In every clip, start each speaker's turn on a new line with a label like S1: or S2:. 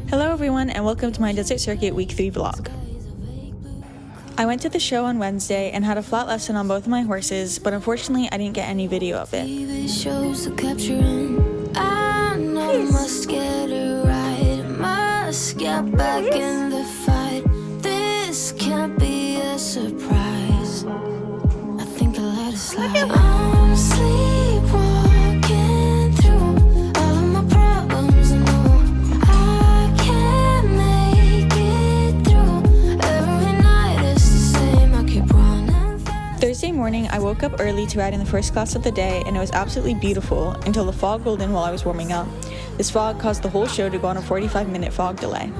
S1: Hello everyone and welcome to my Desert Circuit Week 3 vlog. I went to the show on Wednesday and had a flat lesson on both of my horses, but unfortunately I didn't get any video of it.
S2: I must get it right, must get back in the fight. This can't be a surprise. I think I'll let it slide. I'm sleepwalking through all of my problems. I know I can't make it through. Every night it's the same, I keep running.
S1: Thursday morning I woke up early to ride in the first class of the day, and it was absolutely beautiful until the fog rolled in while I was warming up. This fog caused the whole show to go on a 45-minute fog delay.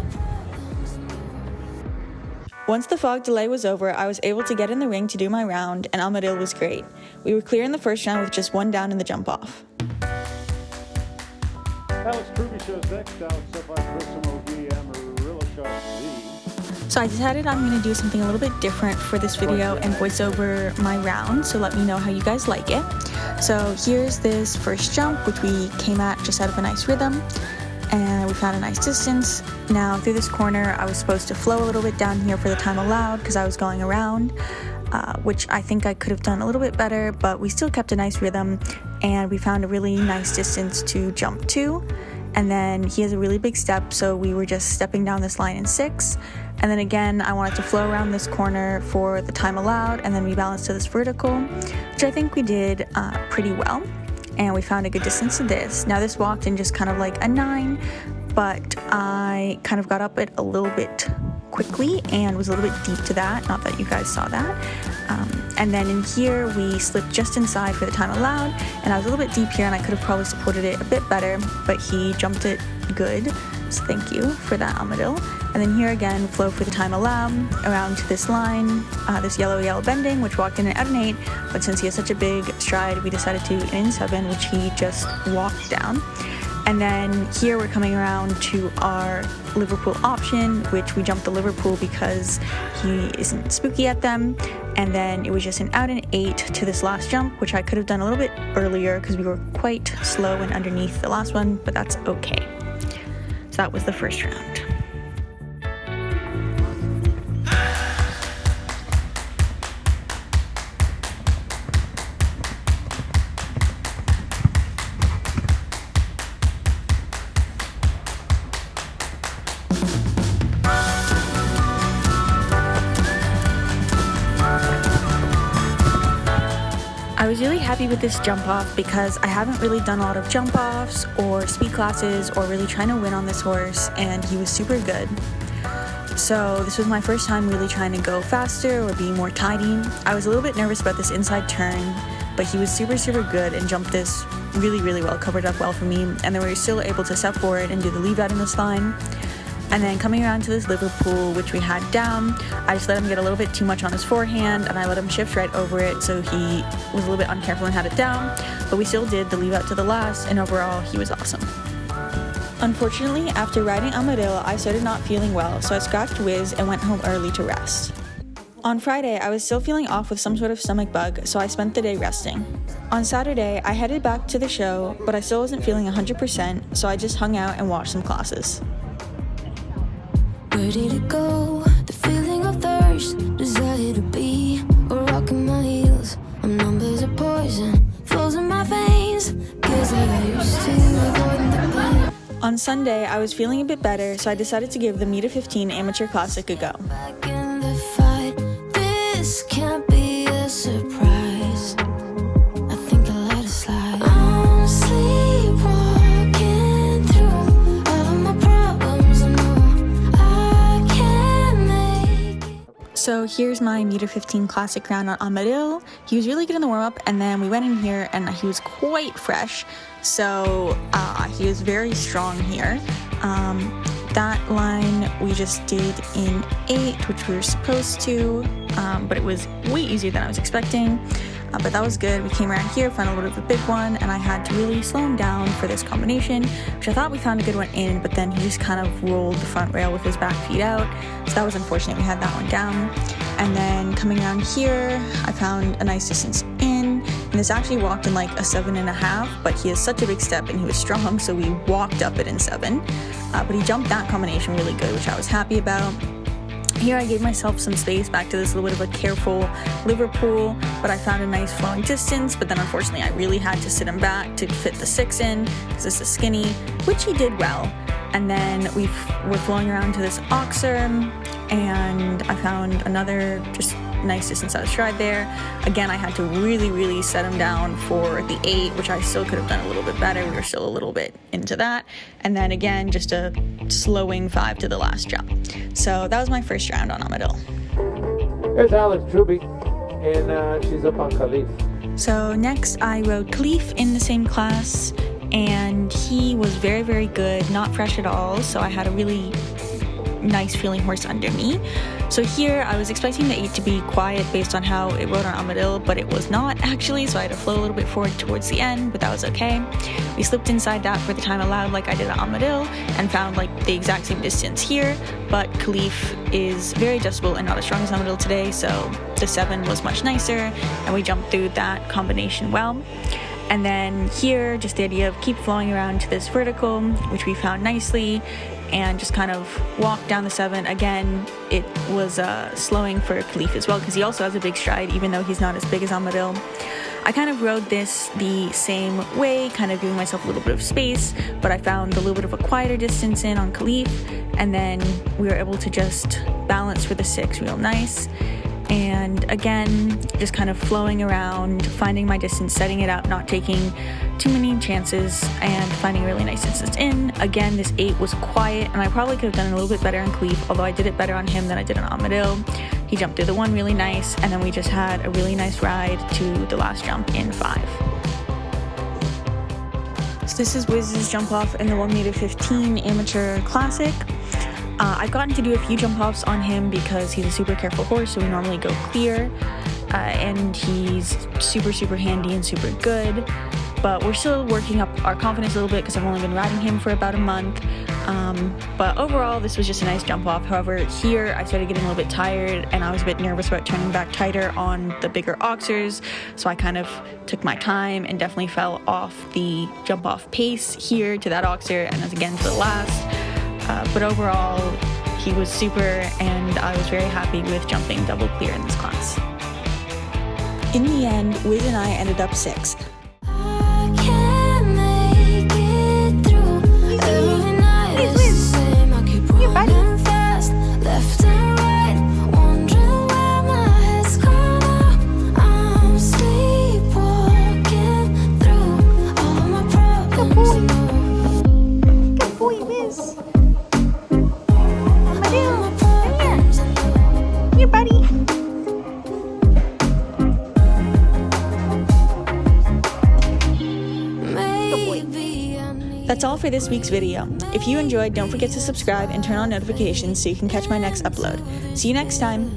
S1: Once the fog delay was over, I was able to get in the ring to do my round, and Amaryll was great. We were clear in the first round with just one down in the jump off.
S3: Alex Truby shows next, Alex up on Amaryll and Wiz.
S1: So I decided I'm going to do something a little bit different for this video and voice over my round, so let me know how you guys like it. So here's this first jump, which we came at just out of a nice rhythm, and we found a nice distance. Now through this corner I was supposed to flow a little bit down here for the time allowed because I was going around, which I think I could have done a little bit better, but we still kept a nice rhythm and we found a really nice distance to jump to. And then he has a really big step, so we were just stepping down this line in 6. And then again, I wanted to flow around this corner for the time allowed, and then we balanced to this vertical, which I think we did pretty well. And we found a good distance to this. Now this walked in just kind of like a 9, but I kind of got up it a little bit quickly and was a little bit deep to that, not that you guys saw that. And then in here we slipped just inside for the time allowed, and I was a little bit deep here and I could have probably supported it a bit better, but he jumped it good, so thank you for that, Amaryll. And then here again, flow for the time allowed around to this line, this yellow bending, which walked in and out in 8, but since he has such a big stride, we decided to in 7, which he just walked down. And then here we're coming around to our Liverpool option, which we jumped the Liverpool because he isn't spooky at them. And then it was just an out and 8 to this last jump, which I could have done a little bit earlier because we were quite slow and underneath the last one, but that's okay. So that was the first round. I was really happy with this jump off because I haven't really done a lot of jump offs or speed classes or really trying to win on this horse, and he was super good. So this was my first time really trying to go faster or be more tidy. I was a little bit nervous about this inside turn, but he was super good and jumped this really well, covered up well for me, and then we were still able to step forward and do the leave out in this line. And then coming around to this Liverpool, which we had down, I just let him get a little bit too much on his forehand, and I let him shift right over it, so he was a little bit uncareful and had it down, but we still did the leave out to the last, and overall, he was awesome. Unfortunately, after riding Amaryll, I started not feeling well, so I scratched Wiz and went home early to rest. On Friday, I was still feeling off with some sort of stomach bug, so I spent the day resting. On Saturday, I headed back to the show, but I still wasn't feeling 100%, so I just hung out and watched some classes.
S2: Where did it go? The feeling of thirst, desire to be a rock in my heels. I'm numbers of poison, flows in my veins. Guess I got used to avoiding the pain.
S1: On Sunday, I was feeling a bit better, so I decided to give the Meter 15 Amateur Classic a go.
S2: Back in the fight, this can't be a surprise. I think I'll let it slide. I'm sleepwalking through all of my problems. I know I can't make it.
S1: So here's my Meter 15 Classic round on Amaryll. He was really good in the warm-up, and then we went in here and he was quite fresh, so he was very strong here. That line we just did in 8, which we were supposed to, but it was way easier than I was expecting, but that was good. We came around here, found a little bit of a big one, and I had to really slow him down for this combination, which I thought we found a good one in, but then he just kind of rolled the front rail with his back feet out, so that was unfortunate. We had that one down. And then coming around here, I found a nice distance in, And this actually walked in like a 7.5, but he has such a big step and he was strong, so we walked up it in 7. But he jumped that combination really good, which I was happy about. Here I gave myself some space back to this little bit of a careful Liverpool, but I found a nice flowing distance, but then unfortunately I really had to sit him back to fit the 6 in, because this is skinny, which he did well. And then we're flowing around to this oxer, and I found another just nice distance out of stride there. Again, I had to really set him down for the 8, which I still could have done a little bit better. We were still a little bit into that. And then again, just a slowing 5 to the last jump. So that was my first round on Amaryll.
S4: Here's Alex Truby, and she's up on Khalif.
S1: So next I rode Khalif in the same class, and he was very good, not fresh at all, so I had a really nice feeling horse under me. So here I was expecting the 8 to be quiet based on how it rode on Amaryll, but it was not actually, so I had to flow a little bit forward towards the end, but that was okay. We slipped inside that for the time allowed like I did on Amaryll and found like the exact same distance here, but Khalif is very adjustable and not as strong as Amaryll today, so the 7 was much nicer and we jumped through that combination well. And then here, just the idea of keep flowing around to this vertical, which we found nicely, and just kind of walk down the 7. Again, it was slowing for Khalif as well, because he also has a big stride, even though he's not as big as Amaryll. I kind of rode this the same way, kind of giving myself a little bit of space, but I found a little bit of a quieter distance in on Khalif, and then we were able to just balance for the 6 real nice. And again, just kind of flowing around, finding my distance, setting it up, not taking too many chances, and finding a really nice distance in. Again, this 8 was quiet, and I probably could have done a little bit better on Khalif, although I did it better on him than I did on Amaryll. He jumped through the 1 really nice, and then we just had a really nice ride to the last jump in 5. So this is Wiz's jump off in the 1m15 amateur classic. I've gotten to do a few jump offs on him because he's a super careful horse, so we normally go clear, and he's super handy and super good, but we're still working up our confidence a little bit because I've only been riding him for about a month, but overall this was just a nice jump off. However, here I started getting a little bit tired and I was a bit nervous about turning back tighter on the bigger oxers, so I kind of took my time and definitely fell off the jump off pace here to that oxer and again to the last. But overall, he was super, and I was very happy with jumping double clear in this class. In the end, Wiz and I ended up 6th.
S2: I can't make it through every night. It's the same. I keep running fast, left and right, wondering where my head's gone now. I'm sleepwalking through all of my problems.
S1: Good boy, Wiz. Here, buddy. That's all for this week's video. If you enjoyed, don't forget to subscribe and turn on notifications so you can catch my next upload. See you next time!